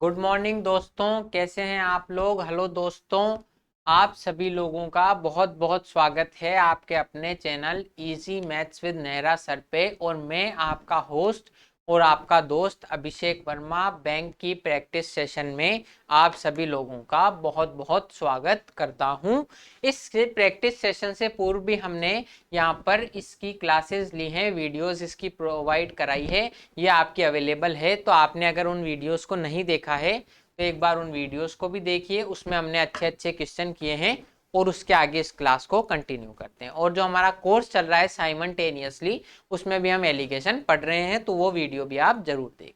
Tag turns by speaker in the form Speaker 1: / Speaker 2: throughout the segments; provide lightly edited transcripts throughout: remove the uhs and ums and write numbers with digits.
Speaker 1: Good morning दोस्तों, कैसे हैं आप लोग। हेलो दोस्तों, आप सभी लोगों का बहुत बहुत स्वागत है आपके अपने channel easy maths with Nehra sir पे। और मैं आपका होस्ट और आपका दोस्त अभिषेक वर्मा बैंक की प्रैक्टिस सेशन में आप सभी लोगों का बहुत बहुत स्वागत करता हूं। इस प्रैक्टिस सेशन से पूर्व भी हमने यहाँ पर इसकी क्लासेस ली हैं, वीडियोस इसकी प्रोवाइड कराई है, ये आपकी अवेलेबल है। तो आपने अगर उन वीडियोस को नहीं देखा है तो एक बार उन वीडियोस को भी देखिए, उसमें हमने अच्छे अच्छे क्वेश्चन किए हैं और उसके आगे इस क्लास को कंटिन्यू करते हैं। और जो हमारा कोर्स चल रहा है साइमल्टेनियसली, उसमें भी हम एलिगेशन पढ़ रहे हैं, तो वो वीडियो भी आप जरूर देखें।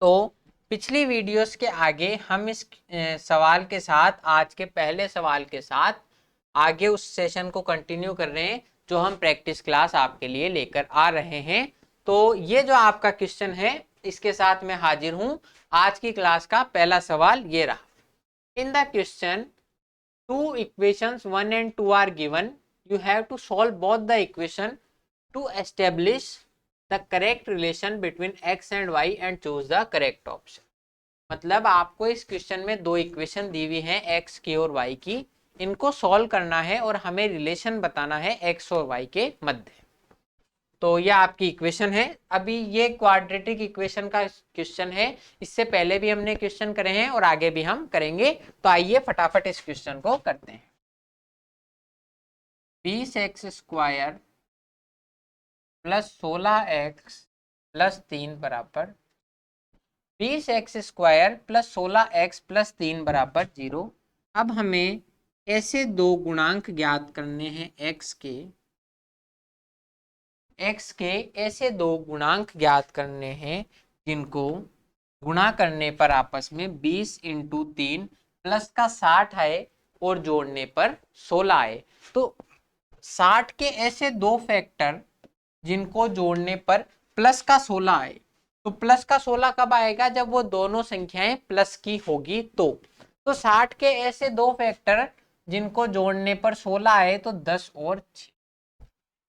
Speaker 1: तो पिछली वीडियोस के आगे हम इस सवाल के साथ, आज के पहले सवाल के साथ आगे उस सेशन को कंटिन्यू कर रहे हैं जो हम प्रैक्टिस क्लास आपके लिए लेकर आ रहे हैं। तो ये जो आपका क्वेश्चन है, इसके साथ मैं हाजिर हूं। आज की क्लास का पहला सवाल ये रहा। In the question two equations 1 and 2 are given. You have to solve both the equation to establish the correct relation between x and y and choose the correct option. मतलब आपको इस क्वेश्चन में दो इक्वेशन दी हुई हैं x की और y की, इनको सॉल्व करना है और हमें रिलेशन बताना है x और y के मध्य। तो ये आपकी इक्वेशन है। अभी ये क्वाड्रेटिक इक्वेशन का क्वेश्चन है, इससे पहले भी हमने क्वेश्चन करे हैं और आगे भी हम करेंगे। तो आइए फटाफट इस क्वेश्चन को करते हैं। 20x² प्लस 16x प्लस 3 बराबर 20x² प्लस 16x प्लस 3 बराबर 0। अब हमें ऐसे दो गुणांक ज्ञात करने हैं x के ऐसे दो गुणांक ज्ञात करने हैं जिनको गुणा करने पर आपस में 20 इंटू 3 प्लस का 60 आए और जोड़ने पर 16 आए। तो 60 के ऐसे दो फैक्टर जिनको जोड़ने पर प्लस का 16 आए। तो प्लस का 16 कब आएगा? जब वो दोनों संख्याएं प्लस की होगी। तो 60 के ऐसे दो फैक्टर जिनको जोड़ने पर 16 आए, तो 10 और 6।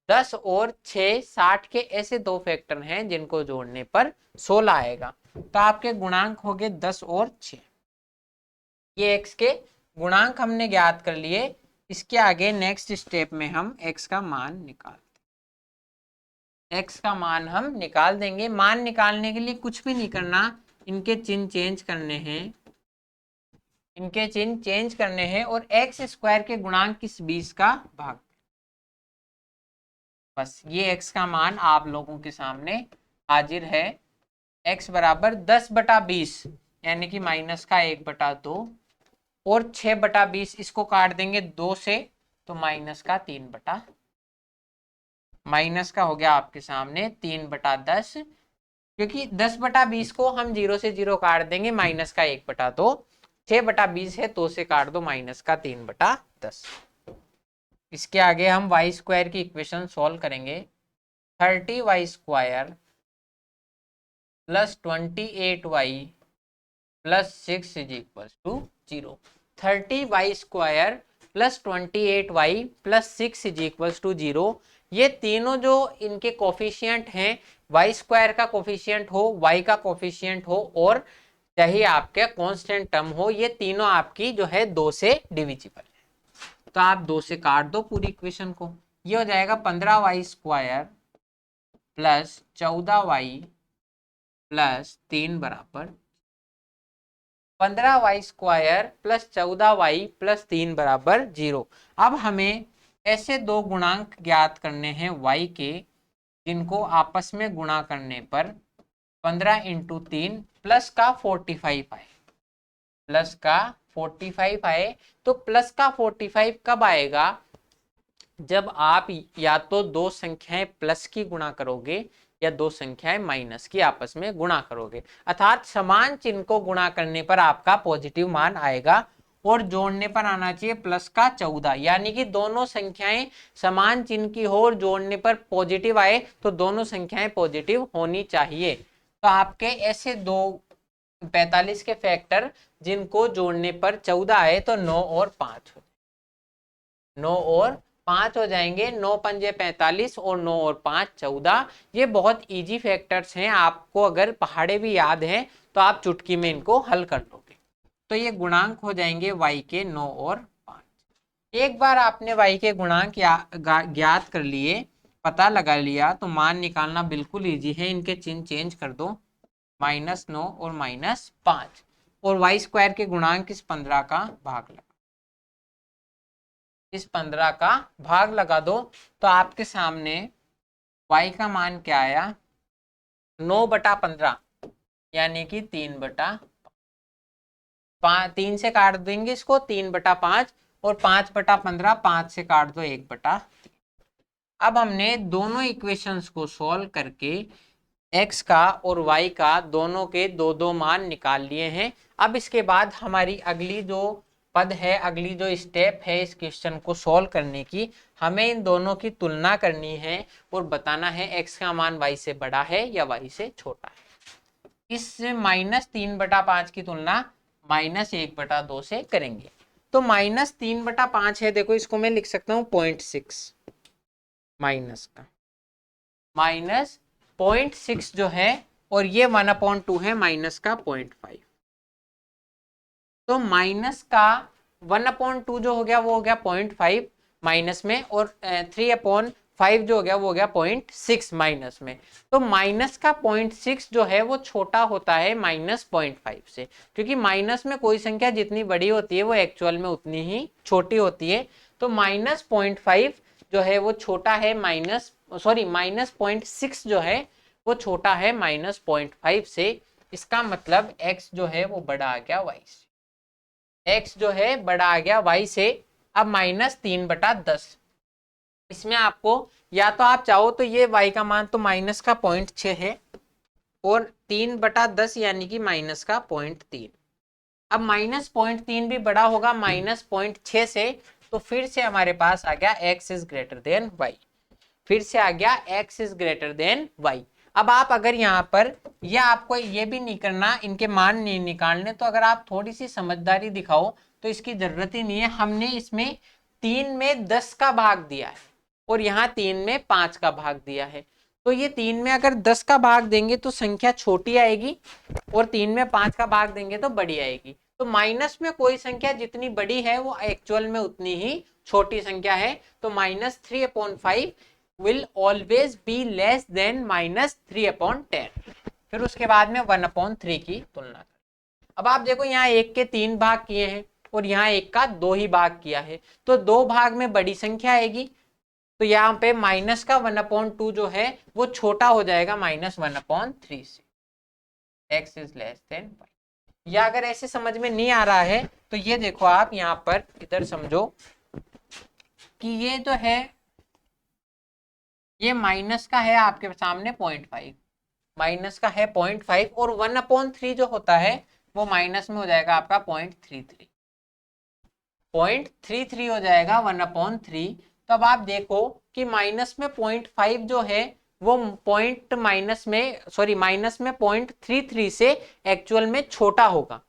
Speaker 1: 10 और 6 60 के ऐसे दो फैक्टर हैं जिनको जोड़ने पर 16 आएगा। तो आपके गुणांक हो गए 10 और 6। ये x के गुणांक हमने ज्ञात कर लिए। इसके आगे नेक्स्ट स्टेप में हम x का मान x का मान हम निकाल देंगे। मान निकालने के लिए कुछ भी नहीं करना, इनके चिन्ह चेंज करने हैं, इनके चिन्ह चेंज करने हैं और x² के गुणांक किस 20 का भाग। बस ये x का मान आप लोगों के सामने हाजिर है। x बराबर 10/20 यानी कि माइनस का 1/2 और 6/20 इसको काट देंगे 2 से, तो माइनस का 3 माइनस का हो गया आपके सामने 3/10। क्योंकि 10/20 को हम 0 से 0 काट देंगे, माइनस का 1/2। 6/20 है, 2 से काट दो, माइनस का 3/10। इसके आगे हम y² की इक्वेशन सॉल्व करेंगे। 30y² plus 28y plus 6 is equal to 0। 30y² plus 28y plus 6 is equal to 0। ये तीनों जो इनके कोफिशिएंट हैं, y² का कोफिशिएंट हो, y का कोफिशिएंट हो और चाहे आपके कांस्टेंट टर्म हो, ये तीनों आपकी जो है 2 से डिविजिबल है। तो आप 2 से काट दो पूरी इक्वेशन को। ये हो जाएगा 15y² प्लस 14y प्लस 3 बराबर 15y² प्लस 14y प्लस 3 बराबर 0। अब हमें ऐसे दो गुणांक ज्ञात करने हैं y के जिनको आपस में गुणा करने पर 15 इंटू 3 प्लस का 45 आए, प्लस का 45 आए। तो प्लस का 45 कब आएगा? जब आप या तो दो संख्याएं प्लस की गुणा करोगे या दो संख्याएं माइनस की आपस में गुणा करोगे, अर्थात समान चिन्ह को गुणा करने पर आपका पॉजिटिव मान आएगा और जोड़ने पर आना चाहिए प्लस का 14। यानी कि दोनों संख्याएं समान चिन्ह की हो और जोड़ने पर पॉजिटिव आए, तो दोनों संख्याएं पॉजिटिव होनी चाहिए। तो आपके ऐसे दो 45 के फैक्टर जिनको जोड़ने पर 14 आए, तो 9 और 5 हो, 9 और 5 हो जाएंगे, 9 पंजे 45 और 9 और 5 14। ये बहुत इजी फैक्टर्स हैं, आपको अगर पहाड़े भी याद हैं तो आप चुटकी में इनको हल कर लोगे। तो ये गुणांक हो जाएंगे y के 9 और 5। एक बार आपने y के गुणांक ज्ञात कर लिए, पता लगा लिया, तो मान निकालना बिल्कुल इजी है। इनके चिन्ह चेंज कर दो, -9 और -5, और y स्क्वायर के गुणांक इस 15 का भाग लगा, इस 15 का भाग लगा दो, तो आपके सामने y का मान क्या आया, 9/15 यानी कि 3 से काट देंगे इसको, 3/5, और 5/15 5 से काट दो 1/3। अब हमने दोनों इक्वेशंस को सॉल्व करके x का और y का दोनों के दो दो मान निकाल लिए हैं। अब इसके बाद हमारी अगली जो पद है, अगली जो स्टेप है इस क्वेश्चन को सॉल्व करने की, हमें इन दोनों की तुलना करनी है और बताना है x का मान y से बड़ा है या y से छोटा है। इस -3/5 की तुलना -1/2 से करेंगे। तो -3/5 है, देखो इसको मैं लिख सकता हूँ 0.6, माइनस का -0.6 जो है, और ये 1/2 है माइनस का 0.5। तो माइनस का 1/2 जो हो गया वो हो गया 0.5 माइनस में, और 3/5 जो हो गया वो हो गया 0.6 माइनस में। तो माइनस का 0.6 जो है वो छोटा होता है -0.5 से, क्योंकि माइनस में कोई संख्या जितनी बड़ी होती है वो एक्चुअल में उतनी ही छोटी होती है। तो -0.5 जो है वो छोटा है -0.6 जो है वो छोटा है -0.5 से। इसका मतलब x जो है वो बड़ा आ गया y से, x जो है बड़ा आ गया y से। अब -3/10, इसमें आपको या तो आप चाहो तो ये y का मान तो माइनस का 0.6 है, और 3/10 यानी कि माइनस का 0.3। अब -0.3 भी बड़ा होगा -0.6 से, तो फिर से हमारे पास आ गया x is greater than y, फिर से आ गया x is greater than y। अब आप अगर यहाँ पर या आपको ये भी नहीं करना, इनके मान नहीं निकालने, तो अगर आप थोड़ी सी समझदारी दिखाओ तो इसकी जरूरत ही नहीं है। हमने इसमें 3 में 10 का भाग दिया है और यहाँ 3 में 5 का भाग दिया है, तो ये 3 में अगर 10 का भाग देंगे तो संख्या छोटी आएगी, और 3 में 5 का भाग देंगे तो बड़ी आएगी। तो माइनस में कोई संख्या जितनी बड़ी है वो एक्चुअल में उतनी ही छोटी संख्या है। तो -3/5 will always be less than -3/10। फिर उसके बाद में 1/3 की तुलना कर। अब आप देखो यहाँ 1 के 3 भाग किए हैं और यहाँ 1 का 2 ही भाग किया है, तो 2 भाग में बड़ी संख्या आएगी, तो यहाँ पे माइनस का 1/2 जो है वो छोटा हो जाएगा -1/3 से, x is less than y। या अगर ऐसे समझ में नहीं आ रहा है तो ये देखो, आप यहाँ पर इधर समझो कि ये जो है ये माइनस का है आपके सामने 0.5, माइनस का है 0.5, और 1/3 जो होता है वो माइनस में हो जाएगा आपका 0.33 हो जाएगा 1/3। तो अब आप देखो कि माइनस में 0.5 जो है वो माइनस में 0.33 से एक्चुअल में छोटा होगा,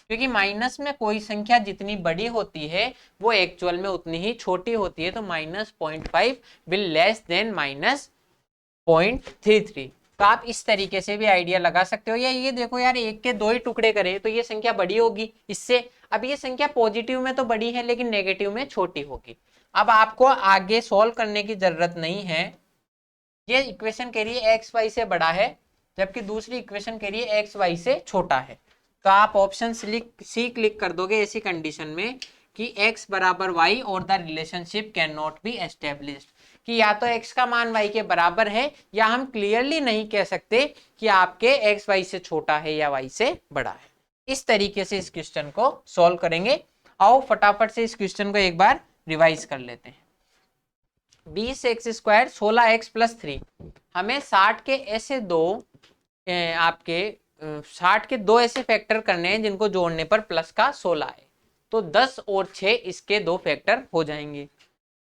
Speaker 1: क्योंकि माइनस में कोई संख्या जितनी बड़ी होती है वो एक्चुअल में उतनी ही छोटी होती है। तो -0.5 विल लेस देन -0.33। तो आप इस तरीके से भी आइडिया लगा सकते हो। या ये देखो यार, 1 के 2 ही टुकड़े करें तो ये संख्या बड़ी होगी इससे। अब ये संख्या पॉजिटिव में तो बड़ी है लेकिन नेगेटिव में छोटी होगी। अब आपको आगे सॉल्व करने की जरूरत नहीं है। ये इक्वेशन कह रही है एक्स वाई से बड़ा है, जबकि दूसरी इक्वेशन कह रही है एक्स वाई से छोटा है। तो आप ऑप्शन सी क्लिक कर दोगे ऐसी कंडीशन में कि x बराबर y और the relationship can not be established, कि या तो x का मान y के बराबर है, या हम क्लियरली नहीं कह सकते कि आपके x y से छोटा है या y से बड़ा है। इस तरीके से इस क्वेश्चन को सॉल्व करेंगे। आओ फटाफट से इस क्वेश्चन को एक बार रिवाइज कर लेते हैं। 20x स्क्वायर 16x प्लस 3, हमें 60 के ऐसे आपके 60 के दो ऐसे फैक्टर करने हैं जिनको जोड़ने पर प्लस का 16 है, तो 10 और 6 इसके दो फैक्टर हो जाएंगे।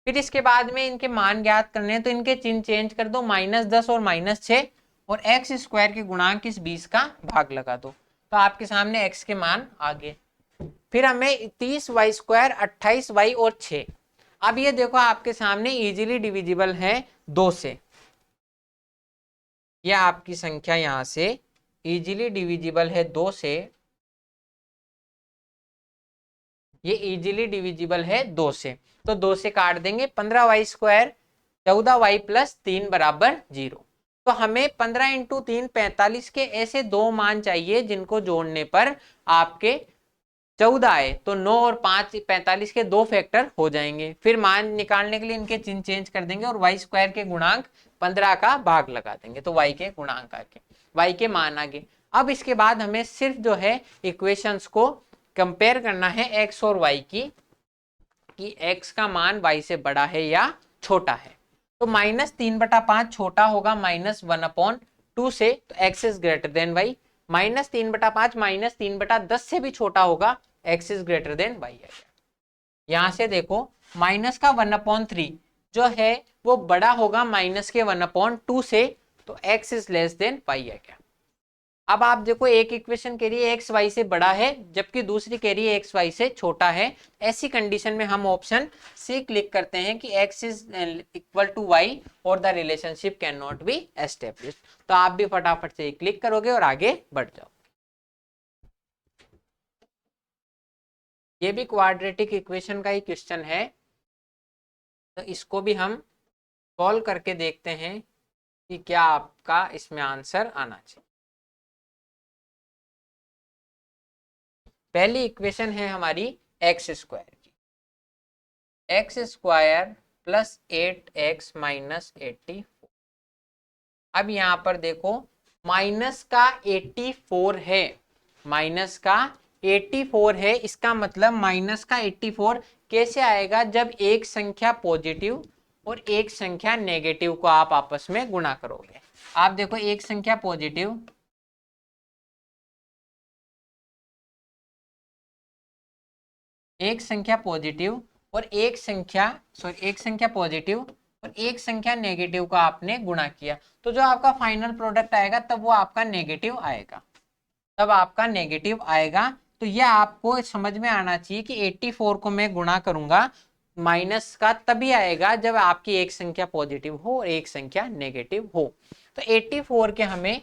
Speaker 1: फिर इसके बाद में इनके मान ज्ञात करने हैं, तो इनके चिन्ह चेंज कर दो, -10 और -6, और एक्स स्क्वायर के गुणांक इस 20 का भाग लगा दो, तो आपके सामने x के मान आ गए। फिर हमें 30y स्क्वायर 28y और 6, अब ये देखो आपके सामने इजीली डिविजिबल है 2 से, यह आपकी संख्या यहां से इजीली डिविजिबल है 2 से, ये इजीली डिविजिबल है 2 से, तो 2 से काट देंगे 15y² 14y + 3 = 0। तो हमें 15 × 3 45 के ऐसे दो मान चाहिए जिनको जोड़ने पर आपके 14 आए, तो 9 और 5 45 के दो फैक्टर हो जाएंगे। फिर मान निकालने के लिए इनके चिन्ह चेंज कर देंगे और y² के गुणांक 15 का भाग लगा देंगे, तो y के गुणांक आगे, y के मान आगे। अब इसके बाद हमें सिर्फ जो है इक्वेशंस को कंपेयर करना है x और y की, कि x का मान y से बड़ा है या छोटा है। तो -3/5 छोटा होगा -1/2 से, तो x is greater than y। -3/5 -3/10 से भी छोटा होगा, x is greater than y है। यहां से देखो माइनस का 1/3 जो है वो बड़ा होगा माइनस के 1/2 से, तो x is less than y है क्या। अब आप देखो एक इक्वेशन कह रही है एक्स वाई से बड़ा है, जबकि दूसरी कह रही है एक्स वाई से छोटा है। ऐसी कंडीशन में हम ऑप्शन सी क्लिक करते हैं कि x is equal to Y और the relationship can not be established. तो आप भी फटाफट से क्लिक करोगे और आगे बढ़ जाओ। ये भी क्वाड्रेटिक इक्वेशन का ही क्वेश्चन है, तो इसको भी हम सॉल्व करके देखते हैं कि क्या आपका इसमें आंसर आना चाहिए। पहली इक्वेशन है हमारी x² की, x² + 8x - 84। अब यहां पर देखो माइनस का 84 है, माइनस का 84 है, इसका मतलब माइनस का 84 कैसे आएगा, जब एक संख्या पॉजिटिव और एक संख्या नेगेटिव को आप आपस में गुणा करोगे। आप देखो एक संख्या पॉजिटिव, एक संख्या पॉजिटिव और एक संख्या पॉजिटिव और एक संख्या नेगेटिव का आपने गुणा किया, तो जो आपका फाइनल प्रोडक्ट आएगा तब वो आपका नेगेटिव आएगा, तब आपका नेगेटिव आएगा। तो यह आपको समझ में आना चाहिए कि 84 को मैं गुणा करूंगा माइनस का तभी आएगा जब आपकी एक संख्या पॉजिटिव हो और एक संख्या नेगेटिव हो। तो 84 के हमें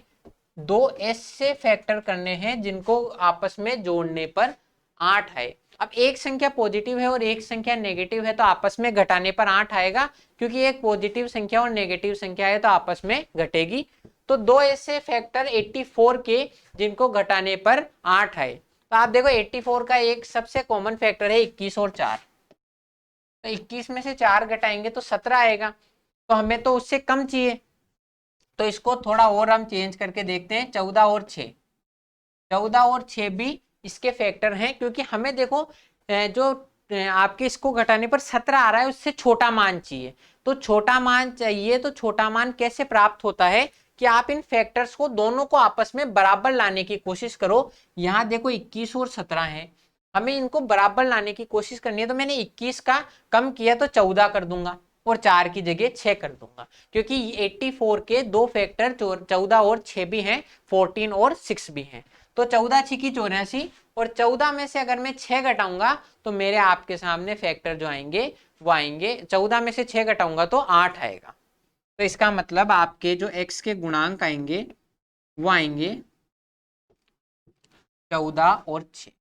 Speaker 1: दो ऐसे फैक्टर करने हैं जिनको आपस में जोड़ने पर 8 आए। अब एक संख्या पॉजिटिव है और एक संख्या नेगेटिव है, तो आपस में घटाने पर 8 आएगा, क्योंकि एक पॉजिटिव संख्या और नेगेटिव संख्या है तो आपस में घटेगी। तो दो ऐसे फैक्टर 84 के जिनको घटाने पर 8 आए। तो आप देखो 84 का एक सबसे कॉमन फैक्टर है 21 और 4, तो 21 में से 4 घटाएंगे तो 17 आएगा, तो हमें तो उससे कम चाहिए। तो इसको थोड़ा और हम चेंज करके देखते हैं, 14 और 6, 14 और 6 भी इसके फैक्टर हैं, क्योंकि हमें देखो जो आपके इसको घटाने पर 17 आ रहा है उससे छोटा मान चाहिए। तो छोटा मान चाहिए, तो छोटा मान कैसे प्राप्त होता है कि आप इन फैक्टर्स को दोनों को आपस में बराबर लाने की कोशिश करो। यहाँ देखो 21 और 17 है, हमें इनको बराबर लाने की कोशिश करनी है, तो मैंने 21 का कम किया तो 14 कर दूंगा और 4 की जगह 6 कर दूंगा, क्योंकि 84 के दो फैक्टर 14 और 6 भी हैं, 14 और 6 भी हैं। तो 14 6 = 84 और 14 में से अगर मैं 6 घटाऊंगा तो मेरे आपके सामने फैक्टर जो आएंगे वो आएंगे, 14 में से 6 घटाऊंगा तो 8 आएगा। तो इसका मतलब आपके जो x के गुणांक आएंगे वो आएंगे 14 और 6,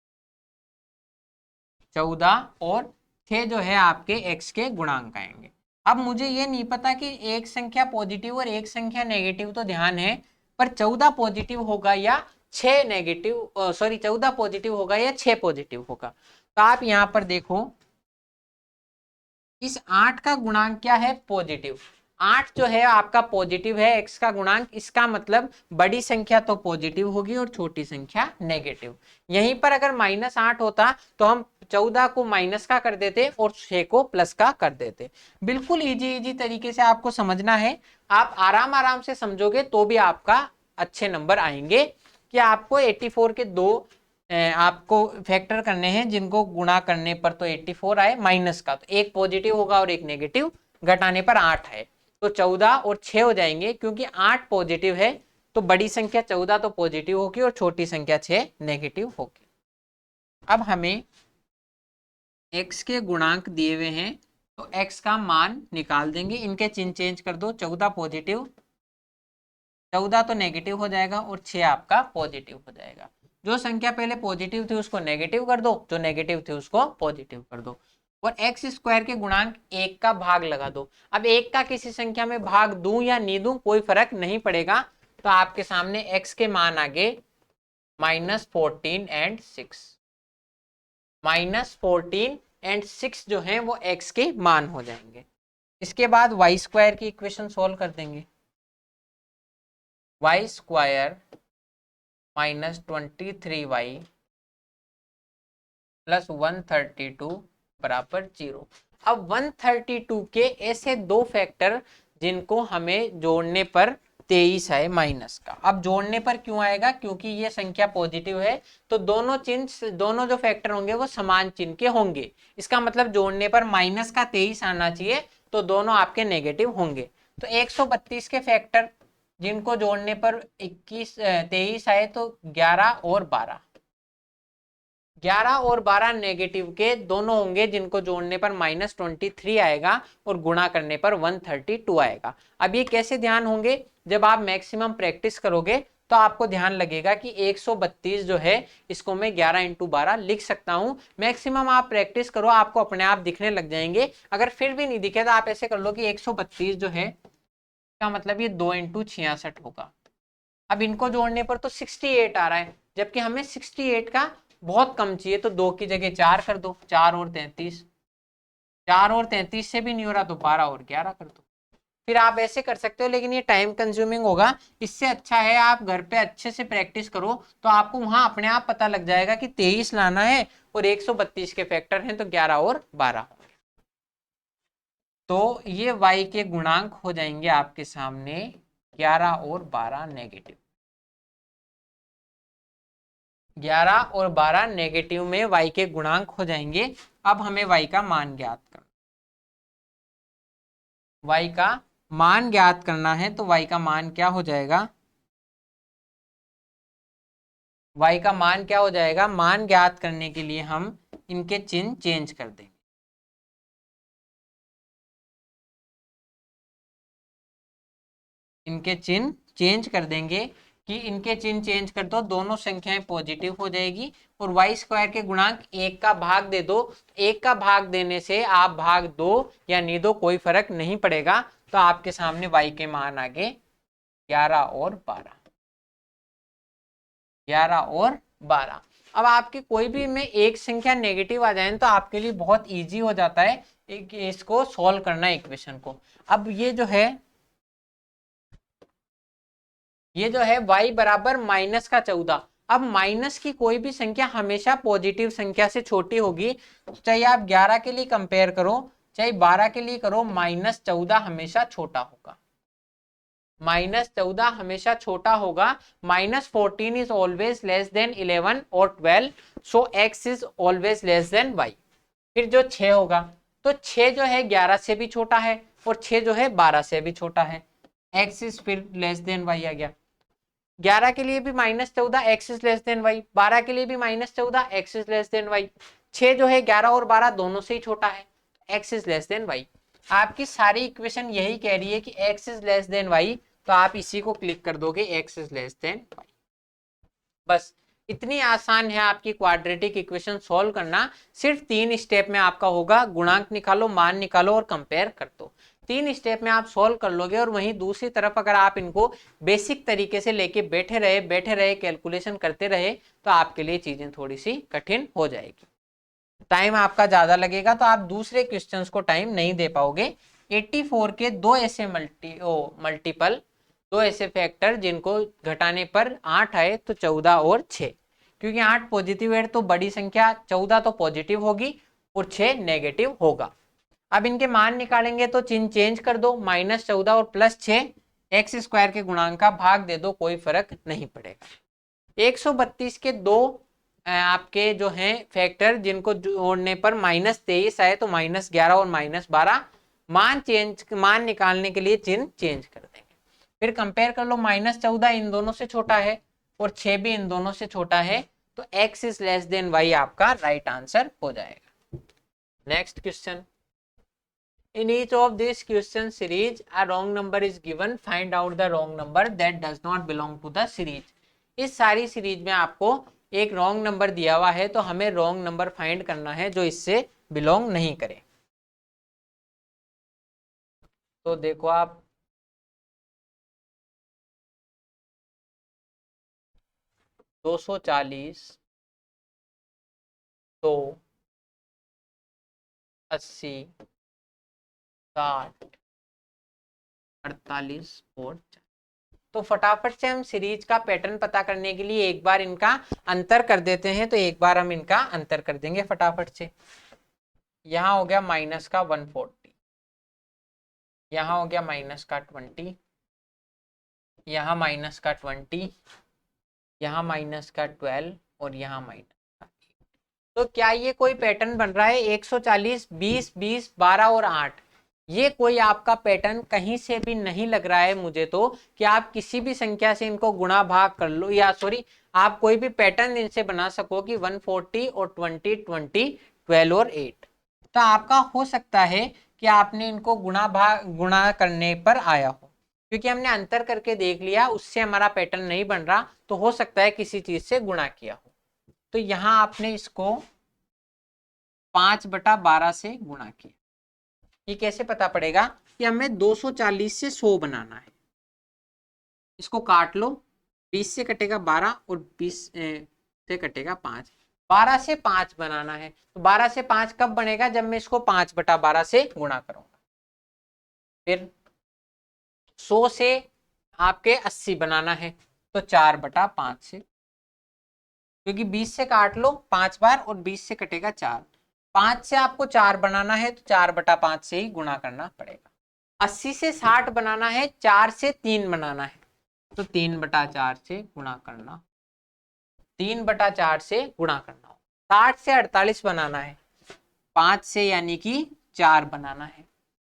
Speaker 1: 14 और 6 जो है आपके x के गुणांक आएंगे। अब मुझे ये नहीं पता कि एक संख्या पॉजिटिव और एक संख्या नेगेटिव तो ध्यान है, पर 14 पॉजिटिव होगा या 6 नेगेटिव, 14 पॉजिटिव होगा या 6 पॉजिटिव होगा। तो आप यहां पर देखो इस 8 का गुणांक क्या है, पॉजिटिव। 8 जो है आपका पॉजिटिव है, x का गुणांक, इसका मतलब बड़ी संख्या तो पॉजिटिव होगी और छोटी संख्या नेगेटिव। यहीं पर अगर -8 होता तो हम 14 को माइनस का कर देते और 6 को प्लस का कर देते। बिल्कुल इजी तरीके से आपको समझना है, आप आराम से समझोगे तो भी आपका अच्छे नंबर आएंगे। कि आपको 84 के दो आपको फैक्टर करने हैं जिनको गुणा करने पर तो 84 आए, माइनस का तो एक पॉजिटिव होगा और एक नेगेटिव, घटाने पर 8 है, तो 14 और 6 हो जाएंगे, क्योंकि 8 पॉजिटिव है तो बड़ी संख्या 14 तो पॉजिटिव होगी और छोटी संख्या 6 नेगेटिव होगी। अब हमें x के गुणांक दिए हुए हैं, तो x का मान निकाल देंगे, इनके चिन्ह चेंज कर दो, 14 पॉजिटिव, 14 तो नेगेटिव हो जाएगा और 6 आपका पॉजिटिव हो जाएगा। जो संख्या पहले पॉजिटिव थी उसको नेगेटिव कर दो, जो नेगेटिव थी उसको पॉजिटिव कर दो, और एक्स स्क्वायर के गुणांक 1 का भाग लगा दो। अब 1 का किसी संख्या में भाग दूं या नहीं दूं कोई फर्क नहीं पड़ेगा, तो आपके सामने x के मान आगे -14 एंड 6, -14 एंड 6 जो है वो x के मान हो जाएंगे। इसके बाद वाई स्क्वायर की इक्वेशन सोल्व कर देंगे, वाई स्क्वायर -23y प्लस 132 बराबर 0। अब 132 के ऐसे दो फैक्टर जिनको हमें जोड़ने पर 23 है माइनस का। अब जोड़ने पर क्यों आएगा, क्योंकि ये संख्या पॉजिटिव है, तो दोनों चिन्ह, दोनों जो फैक्टर होंगे वो समान चिन्ह के होंगे। इसका मतलब जोड़ने पर माइनस का 23 आना चाहिए, तो दोनों आपके नेगेटिव होंगे। तो 132 के फैक्टर जिनको जोड़ने पर 23 आए तो 11 और 12, 11 और 12 नेगेटिव के दोनों होंगे जिनको जोड़ने पर -23 आएगा और गुणा करने पर 132 आएगा। अब ये कैसे ध्यान होंगे, जब आप मैक्सिमम प्रैक्टिस करोगे तो आपको ध्यान लगेगा कि 132 जो है इसको मैं 11 × 12 लिख सकता हूं। मैक्सिमम आप प्रैक्टिस करो, आपको अपने आप दिखने लग जाएंगे। अगर फिर भी नहीं दिखे तो आप ऐसे कर लो कि 132 जो है का मतलब ये 2 × 66 होगा। अब इनको जोड़ने पर तो 68 आ रहा है, जबकि हमें 68 का बहुत कम चाहिए, तो 2 की जगह 4 कर दो, 4 और 33, 4 और 33 से भी नहीं हो रहा तो 12 और 11 कर दो। फिर आप ऐसे कर सकते हो, लेकिन ये टाइम कंज्यूमिंग होगा। इससे अच्छा है आप घर पे अच्छे से प्रैक्टिस करो, तो आपको वहां अपने आप पता लग जाएगा कि 23 लाना है और 132 के फैक्टर हैं तो 11 और 12। तो ये y के गुणांक हो जाएंगे आपके सामने 11 और 12 नेगेटिव, 11 और 12 नेगेटिव में y के गुणांक हो जाएंगे। अब हमें y का मान ज्ञात करना, y का मान ज्ञात करना है, तो y का मान क्या हो जाएगा, y का मान क्या हो जाएगा, मान ज्ञात करने के लिए हम इनके चिन्ह चेंज कर देंगे। इनके चिन्ह चेंज कर देंगे कि इनके चिन्ह चेंज कर दो, दोनों संख्याएं पॉजिटिव हो जाएगी, और वाई स्क्वायर के गुणांक 1 का भाग दे दो। 1 का भाग देने से आप भाग दो या नहीं दो कोई फर्क नहीं पड़ेगा, तो आपके सामने वाई के मान आगे 11 और 12, 11 और 12। अब आपके कोई भी में एक संख्या नेगेटिव आ जाए तो आपके लिए बहुत इजी हो जाता है इसको सॉल्व करना इक्वेशन को। अब ये जो है y बराबर -14। अब माइनस की कोई भी संख्या हमेशा पॉजिटिव संख्या से छोटी होगी, चाहे आप 11 के लिए कंपेयर करो चाहे 12 के लिए करो, -14 हमेशा छोटा होगा, -14 हमेशा छोटा होगा। -14 इज ऑलवेज लेस देन 11 और 12, सो x is always less than y। फिर जो 6 होगा, तो 6 जो है 11 से भी छोटा है और 6 जो है 12 से भी छोटा है, x इज फिर लेस देन y आ गया। 11 के लिए भी -14 x is less than y, 12 के लिए भी -14 x is less than y, 6 जो है 11 और 12 दोनों से ही छोटा है, x is less than y. आपकी सारी इक्वेशन यही कह रही है कि x is less than y, तो आप इसी को क्लिक कर दोगे, x is less than y. बस इतनी आसान है आपकी क्वाड्रेटिक इक्वेशन सॉल्व करना। सिर्फ 3 स्टेप में आपका होगा, गुणांक निकालो, मान निकालो और कंपेयर कर दो। 3 स्टेप में आप सॉल्व कर लोगे, और वहीं दूसरी तरफ अगर आप इनको बेसिक तरीके से लेके बैठे रहे कैलकुलेशन करते रहे, तो आपके लिए चीजें थोड़ी सी कठिन हो जाएगी, टाइम आपका ज्यादा लगेगा, तो आप दूसरे क्वेश्चंस को टाइम नहीं दे पाओगे। 84 के दो ऐसे मल्टीपल, दो ऐसे फैक्टर जिनको घटाने पर 8 आए, तो 14 और 6, क्योंकि 8 पॉजिटिव है तो बड़ी संख्या 14 तो पॉजिटिव होगी और 6 नेगेटिव होगा। अब इनके मान निकालेंगे तो चिन्ह चेंज कर दो, -14 और +6, एक्स स्क्वायर के गुणांक का भाग दे दो, कोई फर्क नहीं पड़ेगा। 132 के दो आपके जो हैं फैक्टर जिनको जोड़ने पर -23 आए, तो -11 और -12, मान निकालने के लिए चिन्ह चेंज कर देंगे। फिर कंपेयर कर लो, -14 इन दोनों से छोटा है और 6 भी इन दोनों से छोटा है, तो x is less than y आपका राइट आंसर हो जाएगा। Next question, In each of these question series, a wrong number is given. Find out the wrong number that does not belong to the series. इस सारी series में आपको एक wrong number दिया हुआ है, तो हमें रॉन्ग नंबर फाइंड करना है जो इससे बिलोंग नहीं करे। तो देखो आप 240, 100, 80, 60, 48 और 4। तो फटाफट से हम सीरीज का पैटर्न पता करने के लिए एक बार इनका अंतर कर देते हैं। तो एक बार हम इनका अंतर कर देंगे फटाफट से। यहाँ हो गया माइनस का 140, यहाँ हो गया माइनस का 20, यहाँ माइनस का 20, यहाँ माइनस का 12 और यहाँ माइनस का 8। तो क्या ये कोई पैटर्न बन रहा है? 140, 20, 20, 12 और 8, ये कोई आपका पैटर्न कहीं से भी नहीं लग रहा है मुझे तो, कि आप किसी भी संख्या से इनको गुणा भाग कर लो, या सॉरी आप कोई भी पैटर्न इनसे बना सको कि 140 और 20, 20, 12 और 8। तो आपका हो सकता है कि आपने इनको गुणा करने पर आया हो, क्योंकि हमने अंतर करके देख लिया, उससे हमारा पैटर्न नहीं बन रहा, तो हो सकता है किसी चीज से गुणा किया हो। तो यहां आपने इसको 5/12 से गुणा किया। ये कैसे पता पड़ेगा? कि हमें 240 से 100 बनाना है। इसको काट लो, 20 से कटेगा 12 और 20 से कटेगा 5। 12 से 5 बनाना है। तो 12 से 5 कब बनेगा? जब मैं इसको 5/12 से गुणा करूंगा। फिर 100 से आपके 80 बनाना है, तो 4/5 से, क्योंकि 20 से काट लो 5 बार और 20 से कटेगा 4। 5 से आपको 4 बनाना है, तो 4/5 से ही गुणा करना पड़ेगा। 80 से 60 बनाना है, 4 से 3 बनाना है, तो 3/4 से गुणा करना, 3/4 से गुणा करना। 60 से 48 बनाना है, 5 से यानी कि 4 बनाना है,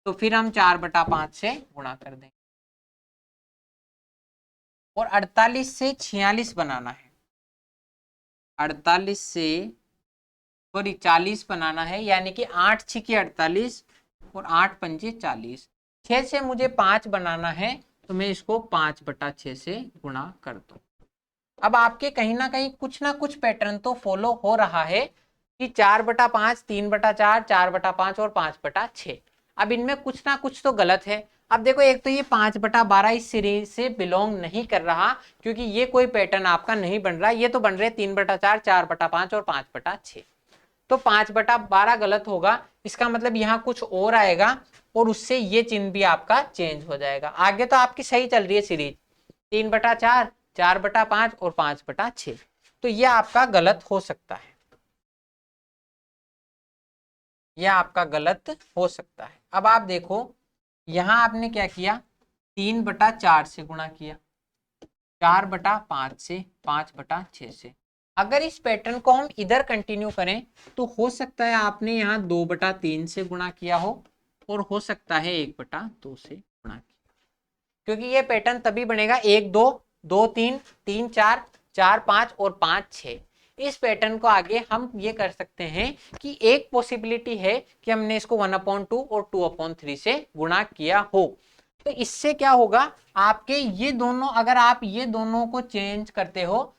Speaker 1: तो फिर हम 4/5 से गुणा कर देंगे। और 48 से 46 बनाना है, 48 से सॉरी 40 बनाना है, यानी कि 8 6 48 और 8 5 40। 6 से मुझे 5 बनाना है, तो मैं इसको 5/6 से गुणा कर दूं। अब आपके कहीं ना कुछ पैटर्न तो फॉलो हो रहा है कि 4/5, 3/4, 4/5 और 5/6। अब इनमें कुछ ना कुछ तो गलत है। अब देखो, एक तो ये 5/12 इस सीरीज से बिलोंग नहीं कर रहा, क्योंकि ये कोई पैटर्न आपका नहीं बन रहा। ये तो बन रहे 3/4, 4/5 और 5/6। तो 5/12 गलत होगा, इसका मतलब यहाँ कुछ और आएगा और उससे ये चिन्ह भी आपका चेंज हो जाएगा। आगे तो आपकी सही चल रही है सीरीज, 3/4, 4/5 और 5/6। तो यह आपका गलत हो सकता है, यह आपका गलत हो सकता है। अब आप देखो, यहां आपने क्या किया? 3/4 से गुणा किया, 4/5 से, 5/6 से। अगर इस पैटर्न को हम इधर कंटिन्यू करें, तो हो सकता है आपने यहाँ 2/3 से गुणा किया हो, और हो सकता है 1/2 से गुणा किया, क्योंकि ये पैटर्न तभी बनेगा 1 2 2 3 3 4 4 5 और 5 6। इस पैटर्न को आगे हम ये कर सकते हैं कि एक पॉसिबिलिटी है कि हमने इसको 1/2 और 2/3 से गुणा किया हो। तो इससे क्या होगा, आपके ये दोनों, अगर आप ये दोनों को चेंज करते हो,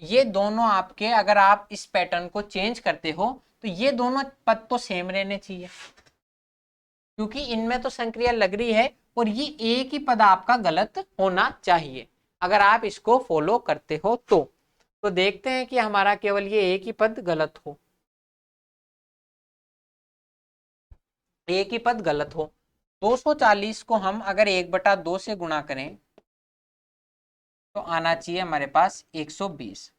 Speaker 1: ये दोनों आपके, अगर आप इस पैटर्न को चेंज करते हो, तो ये दोनों पद तो सेम रहने चाहिए, क्योंकि इनमें तो संक्रिया लग रही है, और ये एक ही पद आपका गलत होना चाहिए अगर आप इसको फॉलो करते हो। तो देखते हैं कि हमारा केवल ये एक ही पद गलत हो, एक ही पद गलत हो। 240 को हम अगर 1/2 से गुणा करें, तो आना चाहिए हमारे पास 120।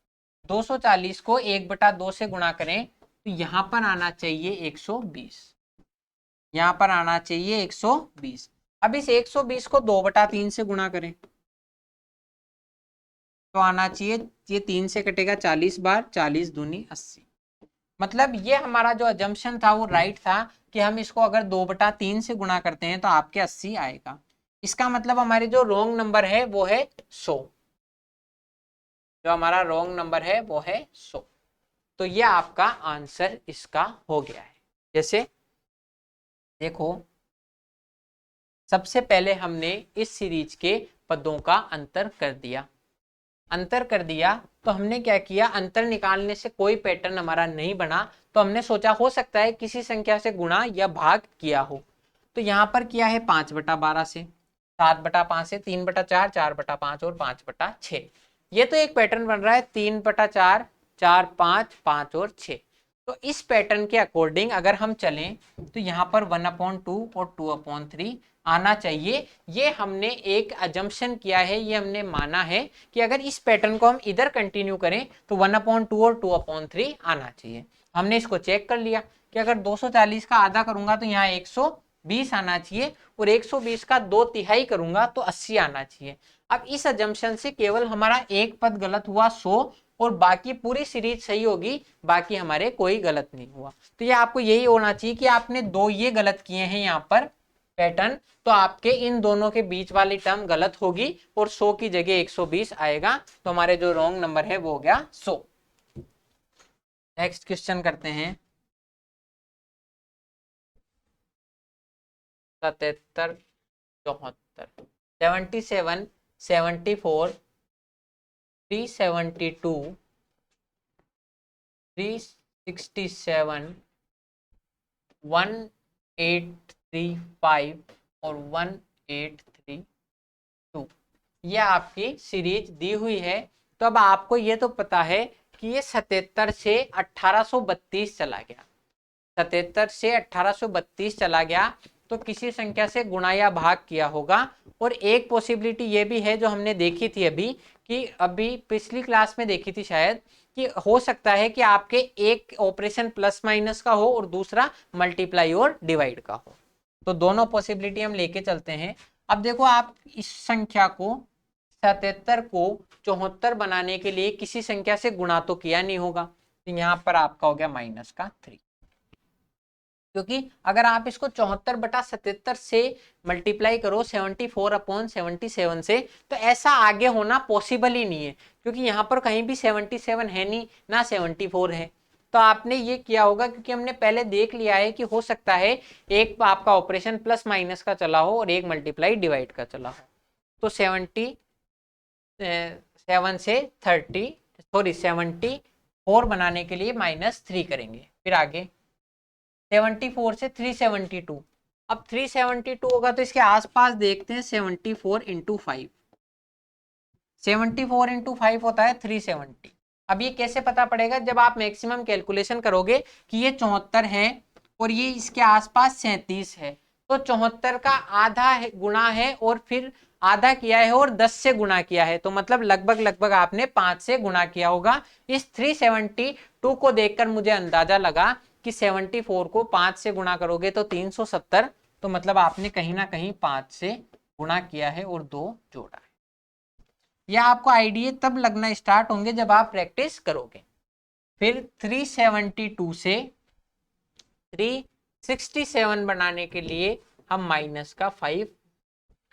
Speaker 1: 240 को 1/2 से गुणा करें, तो यहां पर आना चाहिए 120, यहां पर आना चाहिए 120। अब इस 120 को 2/3 से गुणा करें, तो आना चाहिए, ये 3 से कटेगा 40 बार, 40 दूनी 80। मतलब ये हमारा जो अजम्पशन था वो राइट था, कि हम इसको अगर 2/3 से गुणा करते हैं तो आपके 80 आएगा। इसका मतलब हमारे जो रॉन्ग नंबर है वो है 100, जो हमारा रॉन्ग नंबर है वो है 100। तो ये आपका आंसर इसका हो गया है। जैसे देखो, सबसे पहले हमने इस सीरीज के पदों का अंतर कर दिया। तो हमने क्या किया, अंतर निकालने से कोई पैटर्न हमारा नहीं बना, तो हमने सोचा हो सकता है किसी संख्या से गुणा या भाग किया हो। तो यहाँ पर किया है 5/12 से, 7/5 से, 3/4, 4/5 और 5/6। ये तो एक पैटर्न बन रहा है 3/4, 4, 5, 5 और 6। तो इस पैटर्न के अकॉर्डिंग अगर हम चलें तो यहाँ पर 1/2 और 2/3 आना चाहिए। ये हमने एक अजम्पशन किया है, ये हमने माना है कि अगर इस पैटर्न को हम इधर कंटिन्यू करें तो 1/2 और 2/3 आना चाहिए। हमने इसको चेक कर लिया कि अगर 240 का आधा करूंगा तो यहाँ 120 आना चाहिए, और 120 का 2/3 करूंगा तो 80 आना चाहिए। अब इस अजम्पशन से केवल हमारा एक पद गलत हुआ 100, और बाकी पूरी सीरीज सही होगी, बाकी हमारे कोई गलत नहीं हुआ। तो ये आपको यही होना चाहिए कि आपने दो ये गलत किए हैं यहाँ पर पैटर्न, तो आपके इन दोनों के बीच वाली टर्म गलत होगी और 100 की जगह 120 आएगा, तो हमारे जो रॉन्ग नंबर है वो हो गया 100। नेक्स्ट क्वेश्चन करते हैं 77, 74, 77, 74, 372, 367, 1835 और 1832, ये आपकी सीरीज दी हुई है। तो अब आपको ये तो पता है कि ये 77 से 1832 चला गया, 77 से 1832 चला गया, तो किसी संख्या से गुणा या भाग किया होगा। और एक पॉसिबिलिटी ये भी है जो हमने देखी थी अभी, कि अभी पिछली क्लास में देखी थी शायद, कि हो सकता है कि आपके एक ऑपरेशन प्लस माइनस का हो और दूसरा मल्टीप्लाई और डिवाइड का हो। तो दोनों पॉसिबिलिटी हम लेके चलते हैं। अब देखो, आप इस संख्या को 77 को 74 बनाने के लिए किसी संख्या से गुणा तो किया नहीं होगा, तो यहाँ पर आपका हो गया -3, क्योंकि अगर आप इसको 74/77 से मल्टीप्लाई करो 74/77 से, तो ऐसा आगे होना पॉसिबल ही नहीं है, क्योंकि यहाँ पर कहीं भी 77 है नहीं, ना 74 है। तो आपने ये किया होगा, क्योंकि हमने पहले देख लिया है कि हो सकता है एक आपका ऑपरेशन प्लस माइनस का चला हो और एक मल्टीप्लाई डिवाइड का चला हो। तो 77 से 74 बनाने के लिए -3 करेंगे। फिर आगे 74 से 372, अब 372 होगा तो इसके आसपास देखते हैं 74 इंटू 5, 74 इंटू 5 होता है 370। अब ये कैसे पता पड़ेगा, जब आप मैक्सिमम कैलकुलेशन करोगे कि ये 74 है और ये इसके आसपास 37 है, तो 74 का आधा है, गुणा है और फिर आधा किया है और 10 से गुणा किया है, तो मतलब लगभग आपने 5 से गुणा किया होगा। इस 372 को देखकर मुझे अंदाजा लगा कि 74 को 5 से गुणा करोगे तो 370, तो मतलब आपने कहीं ना कहीं 5 से गुणा किया है और 2 जोड़ा है। यह आपको आइडिया तब लगना स्टार्ट होंगे जब आप प्रैक्टिस करोगे। फिर 372 से 367 बनाने के लिए हम -5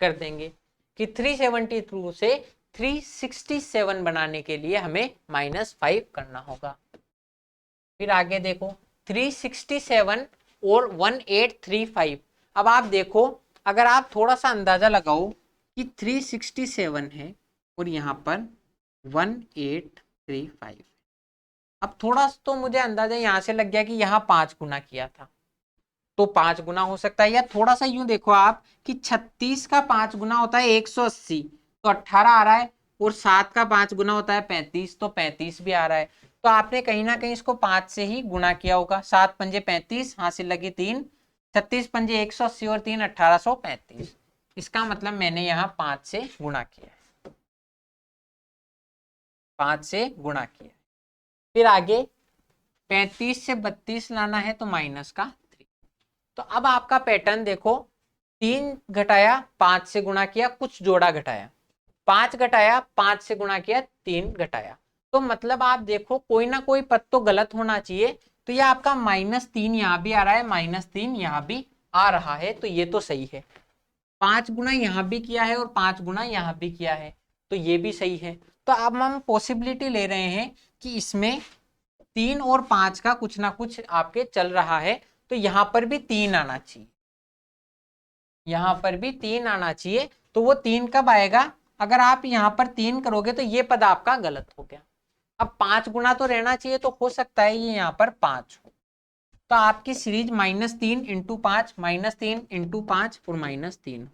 Speaker 1: कर देंगे, कि 372 से 367 बनाने के लिए हमें -5 करना होगा। फिर आगे देखो 367 और 1835। अब आप देखो, अगर आप थोड़ा सा अंदाजा लगाओ कि 367 है और यहाँ पर 1835, अब थोड़ा तो मुझे अंदाजा यहाँ से लग गया कि यहाँ 5 गुना किया था, तो 5 गुना हो सकता है। या थोड़ा सा यूं देखो आप कि 36 का 5 गुना होता है 180, तो 18 आ रहा है, और 7 का 5 गुना होता है 35, तो 35 भी आ रहा है। तो आपने कहीं ना कहीं इसको 5 से ही गुणा किया होगा। 7 पंजे 35, हासिल लगी 3, 36 पंजे 180 और 3 1835। इसका मतलब मैंने यहाँ 5 से गुणा किया है, 5 से गुणा किया। फिर आगे 35 से 32 लाना है तो -3। तो अब आपका पैटर्न देखो, 3 घटाया 5 से गुणा किया, कुछ जोड़ा घटाया, 5 घटाया 5 से गुणा किया, 3 घटाया, तो मतलब आप देखो कोई ना कोई पद तो गलत होना चाहिए। तो ये आपका -3 यहाँ भी आ रहा है, -3 यहाँ भी आ रहा है, तो ये तो सही है। 5 गुना यहाँ भी किया है और 5 गुना यहाँ भी किया है, तो ये भी सही है। तो अब हम पॉसिबिलिटी ले रहे हैं कि इसमें 3 और 5 का कुछ ना कुछ आपके चल रहा है, तो यहाँ पर भी 3 आना चाहिए, यहाँ पर भी 3 आना चाहिए। तो वो 3 कब आएगा, अगर आप यहाँ पर 3 करोगे तो ये पद आपका गलत हो गया। अब 5 गुना तो रहना चाहिए, तो हो सकता है ये यहाँ पर 5 हो। तो आपकी सीरीज -3 इंटू 5, -3 इंटू 5 और -3।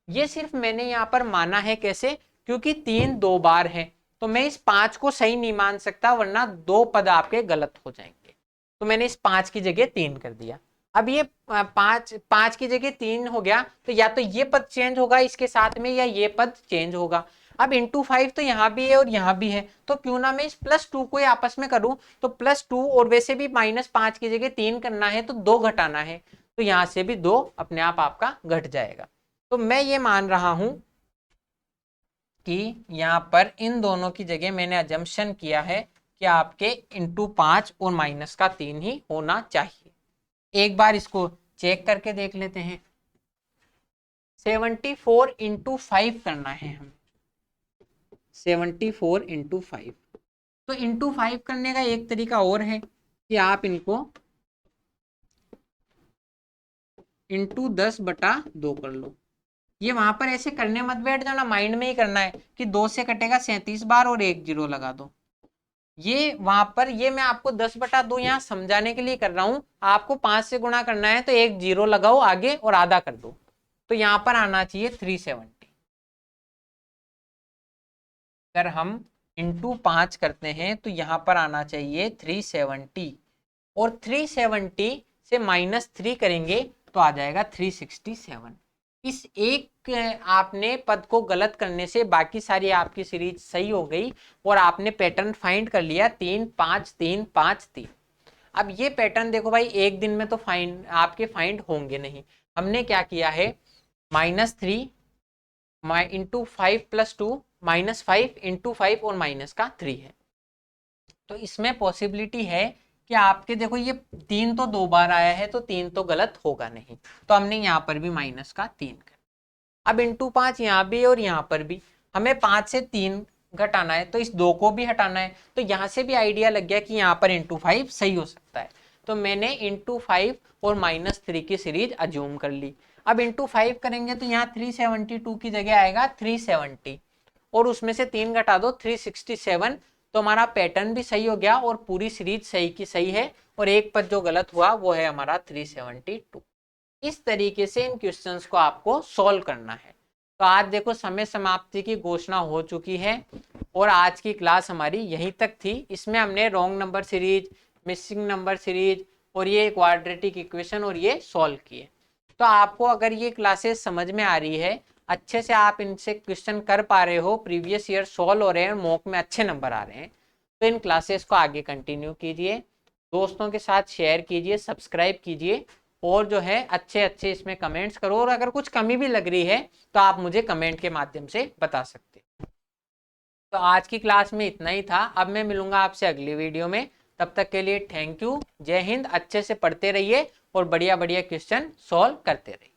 Speaker 1: ये सिर्फ मैंने यहाँ पर माना है कैसे, क्योंकि 3 2 बार है, तो मैं इस 5 को सही नहीं मान सकता, वरना 2 पद आपके गलत हो जाएंगे। तो मैंने इस 5 की जगह 3 कर दिया। अब ये 5 की जगह 3 हो गया, तो या तो ये पद चेंज होगा इसके साथ में, या ये पद चेंज होगा। अब इंटू 5 तो यहाँ भी है और यहाँ भी है, तो क्यों ना मैं इस +2 को आपस में करूं। तो +2, और वैसे भी -5 की जगह 3 करना है तो 2 घटाना है, तो यहाँ से भी 2 अपने आप आपका घट जाएगा। तो मैं ये मान रहा हूं कि यहाँ पर इन दोनों की जगह मैंने अजम्पशन किया है कि आपके इंटू 5 और -3 ही होना चाहिए। एक बार इसको चेक करके देख लेते हैं। 74 इंटू 5 करना है हमें, 74 इंटू 5। तो इंटू 5 करने का एक तरीका और है कि आप इनको इंटू 10/2 कर लो। ये वहां पर ऐसे करने मत बैठ जाना, माइंड में ही करना है कि 2 से कटेगा 37 बार और 1 0 लगा दो। ये वहां पर, ये मैं आपको 10/2 यहाँ समझाने के लिए कर रहा हूं। आपको 5 से गुणा करना है तो 1 0 लगाओ आगे और आधा कर दो, तो यहां पर आना चाहिए 370। अगर हम इंटू 5 करते हैं तो यहां पर आना चाहिए 370, और 370 से -3 करेंगे तो आ जाएगा 367। इस एक आपने पद को गलत करने से बाकी सारी आपकी सीरीज सही हो गई, और आपने पैटर्न फाइंड कर लिया 3 5 3 5 3। अब ये पैटर्न देखो भाई, एक दिन में तो फाइंड आपके फाइंड होंगे नहीं। हमने क्या किया है, -3 इंटू 5 + 2, -5 इंटू 5 और -3 है। तो इसमें पॉसिबिलिटी है कि आपके देखो ये 3 तो 2 बार आया है, तो 3 तो गलत होगा नहीं, तो हमने यहाँ पर भी -3 कर। अब इंटू 5 यहाँ भी और यहाँ पर भी, हमें 5 से 3 घटाना है, तो इस 2 को भी हटाना है। तो यहाँ से भी आइडिया लग गया कि यहाँ पर इंटू 5 सही हो सकता है, तो मैंने इंटू 5 और -3 की सीरीज अज्यूम कर ली। अब इंटू 5 करेंगे तो यहाँ 372 की जगह आएगा 370, और उसमें से 3 घटा दो 367। तो हमारा पैटर्न भी सही हो गया और पूरी सीरीज सही की सही है, और एक पद जो गलत हुआ वो है हमारा 372। इस तरीके से इन क्वेश्चंस को आपको सॉल्व करना है। तो आज देखो समय समाप्ति की घोषणा हो चुकी है, और आज की क्लास हमारी यहीं तक थी। इसमें हमने wrong number series, missing number series, और ये क्वाड्रेटिक इक्वेशन और ये सॉल्व किए। तो आपको अगर ये क्लासेस समझ में आ रही है, अच्छे से आप इनसे क्वेश्चन कर पा रहे हो, प्रीवियस ईयर सॉल्व हो रहे हैं, मॉक में अच्छे नंबर आ रहे हैं, तो इन क्लासेस को आगे कंटिन्यू कीजिए, दोस्तों के साथ शेयर कीजिए, सब्सक्राइब कीजिए, और जो है अच्छे अच्छे इसमें कमेंट्स करो, और अगर कुछ कमी भी लग रही है तो आप मुझे कमेंट के माध्यम से बता सकते हैं। तो आज की क्लास में इतना ही था। अब मैं मिलूंगा आपसे अगली वीडियो में, तब तक के लिए थैंक यू, जय हिंद। अच्छे से पढ़ते रहिए और बढ़िया बढ़िया क्वेश्चन सॉल्व करते रहिए।